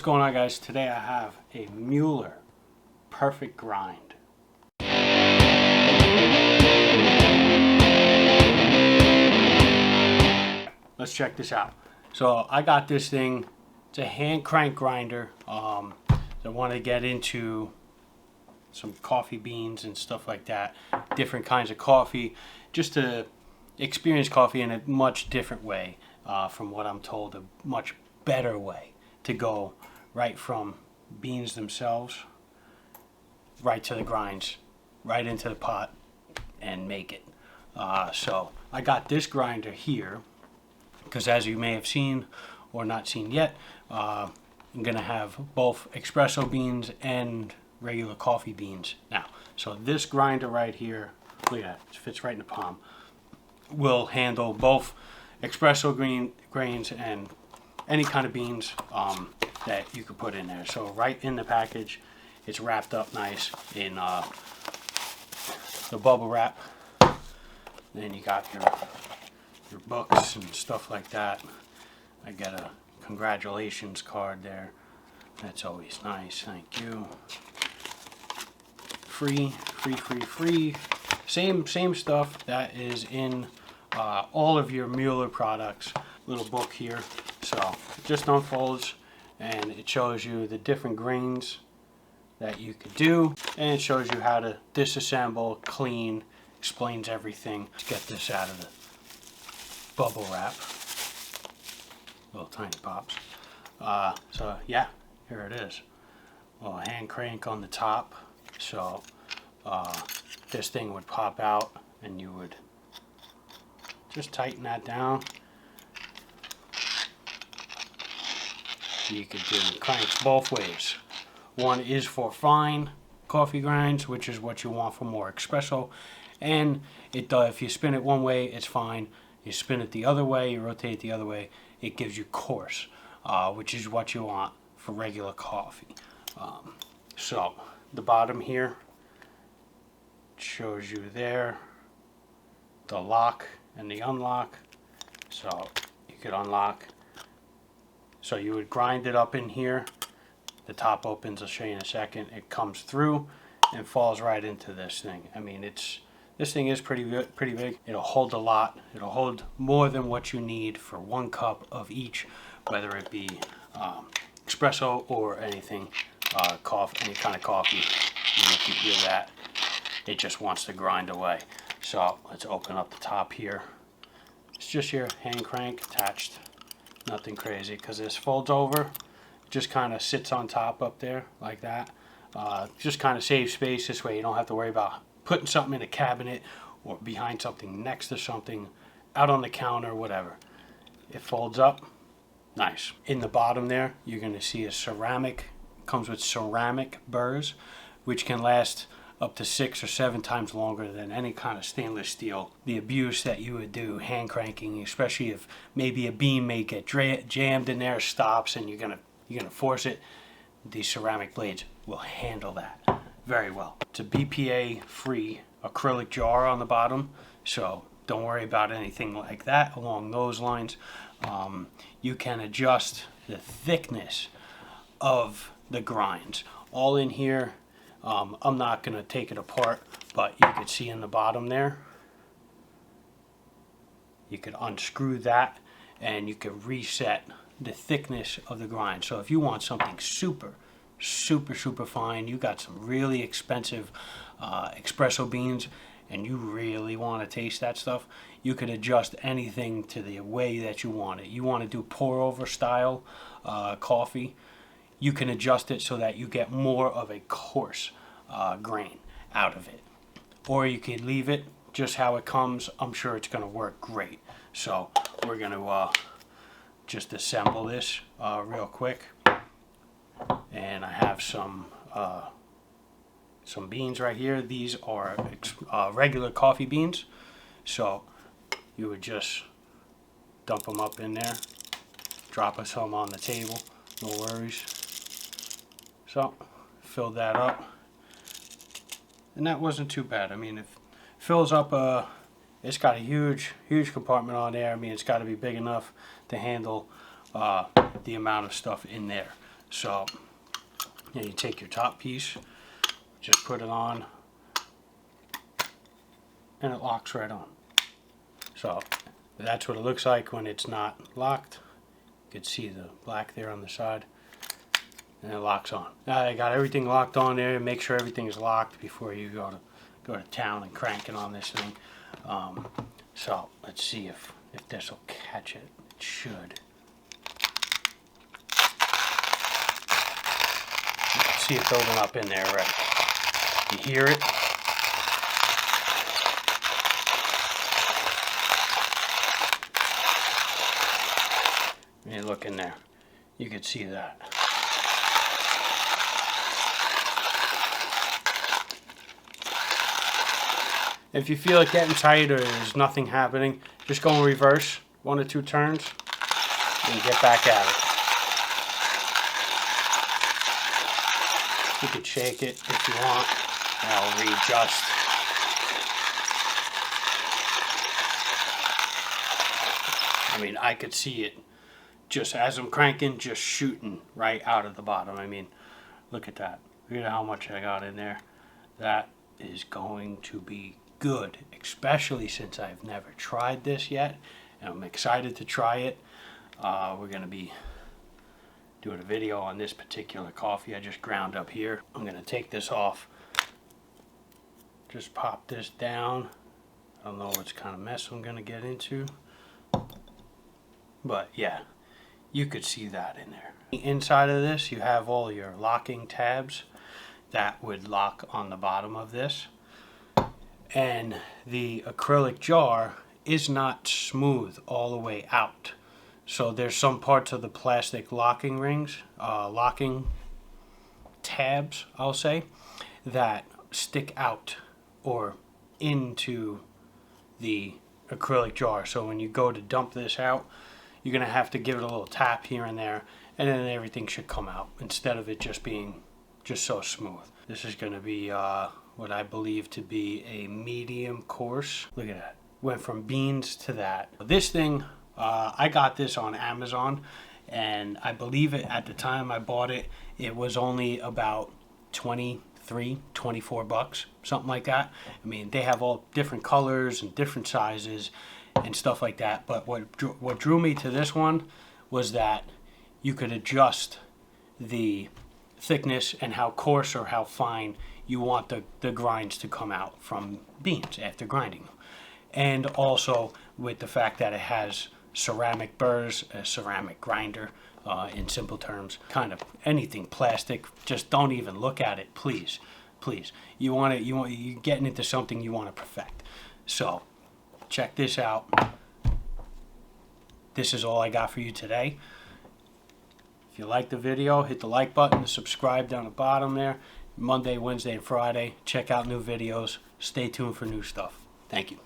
What's going on, guys? Today I have a Mueller perfect grind. Let's check this out. So I got this thing. It's a hand crank grinder. I want to get into some coffee beans and stuff like that, different kinds of coffee, just to experience coffee in a much different way, from what I'm told, a much better way to go right from beans themselves right to the grinds, right into the pot and make it. So I got this grinder here because, as you may have seen or not seen yet, I'm gonna have both espresso beans and regular coffee beans now. So this grinder right here, look at that, it fits right in the palm, will handle both espresso grains and any kind of beans that you could put in there. So right in the package, it's wrapped up nice in the bubble wrap. Then you got your books and stuff like that. I got a congratulations card there. That's always nice. Thank you. Free. Same stuff that is in all of your Mueller products. Little book here. So it just unfolds and it shows you the different grains that you could do, and it shows you how to disassemble, clean, explains everything. Let's get this out of the bubble wrap. Little tiny pops. So yeah, here it is. Little hand crank on the top. So this thing would pop out and you would just tighten that down. You could do cranks both ways. One is for fine coffee grinds, which is what you want for more espresso, and it does. If you spin it one way, it's fine. You spin it the other way, you rotate it the other way, it gives you coarse, which is what you want for regular coffee. So the bottom here shows you there the lock and the unlock. So you could unlock. So you would grind it up in here. The top opens, I'll show you in a second. It comes through and falls right into this thing. I mean, this thing is pretty big. It'll hold a lot. It'll hold more than what you need for 1 cup of each, whether it be espresso or anything, coffee, any kind of coffee. You can hear that. It just wants to grind away. So let's open up the top here. It's just your hand crank attached. Nothing crazy, because this folds over, just kind of sits on top up there like that. Just kind of saves space. This way you don't have to worry about putting something in a cabinet or behind something, next to something, out on the counter, whatever. It folds up, nice. In the bottom there, you're going to see a ceramic, comes with ceramic burrs, which can last up to 6 or 7 times longer than any kind of stainless steel. The abuse that you would do hand cranking, especially if maybe a bean may get jammed in there, stops, and you're gonna force it, these ceramic blades will handle that very well. It's a BPA free acrylic jar on the bottom, so don't worry about anything like that along those lines. You can adjust the thickness of the grinds all in here. I'm not going to take it apart, but you could see in the bottom there, you could unscrew that and you could reset the thickness of the grind. So if you want something super fine, you got some really expensive espresso beans and you really want to taste that stuff, you could adjust anything to the way that you want it. You want to do pour over style coffee, you can adjust it so that you get more of a coarse grain out of it. Or you could leave it just how it comes. I'm sure it's going to work great. So we're going to just assemble this real quick. And I have some beans right here. These are regular coffee beans. So you would just dump them up in there. Drop some on the table. No worries. So, fill that up, and that wasn't too bad. I mean, it fills up it's got a huge compartment on there. I mean, it's got to be big enough to handle the amount of stuff in there. So you take your top piece, just put it on, and it locks right on. So that's what it looks like when it's not locked. You can see the black there on the side, and it locks on. Now I got everything locked on there. Make sure everything is locked before you go to town and cranking on this thing. So let's see if this will catch it. It should. Let's see it building up in there already. You hear it? You look in there. You can see that. If you feel it getting tight or there's nothing happening, just go in reverse 1 or 2 turns and get back at it. You could shake it if you want. That'll readjust. I mean, I could see it just as I'm cranking, just shooting right out of the bottom. I mean, look at that. Look at how much I got in there. That is going to be good, especially since I've never tried this yet, and I'm excited to try it. We're going to be doing a video on this particular coffee I just ground up here. I'm going to take this off, just pop this down. I don't know what kind of mess I'm going to get into, but yeah, you could see that in there. Inside of this you have all your locking tabs that would lock on the bottom of this, and the acrylic jar is not smooth all the way out. So there's some parts of the plastic locking rings, locking tabs, I'll say, that stick out or into the acrylic jar. So when you go to dump this out, you're going to have to give it a little tap here and there, and then everything should come out instead of it just being just so smooth. This is going to be what I believe to be a medium coarse. Look at that. Went from beans to that. This thing, I got this on Amazon, and I believe it at the time I bought it, it was only about 24 bucks, something like that. I mean, they have all different colors and different sizes and stuff like that, but what drew me to this one was that you could adjust the thickness and how coarse or how fine you want the grinds to come out from beans after grinding them. And also with the fact that it has ceramic burrs, a ceramic grinder, in simple terms, kind of anything plastic, just don't even look at it, please. You're getting into something you want to perfect. So check this out. This is all I got for you today. If you like the video, hit the like button, subscribe down the bottom there. Monday, Wednesday, and Friday. Check out new videos. Stay tuned for new stuff. Thank you.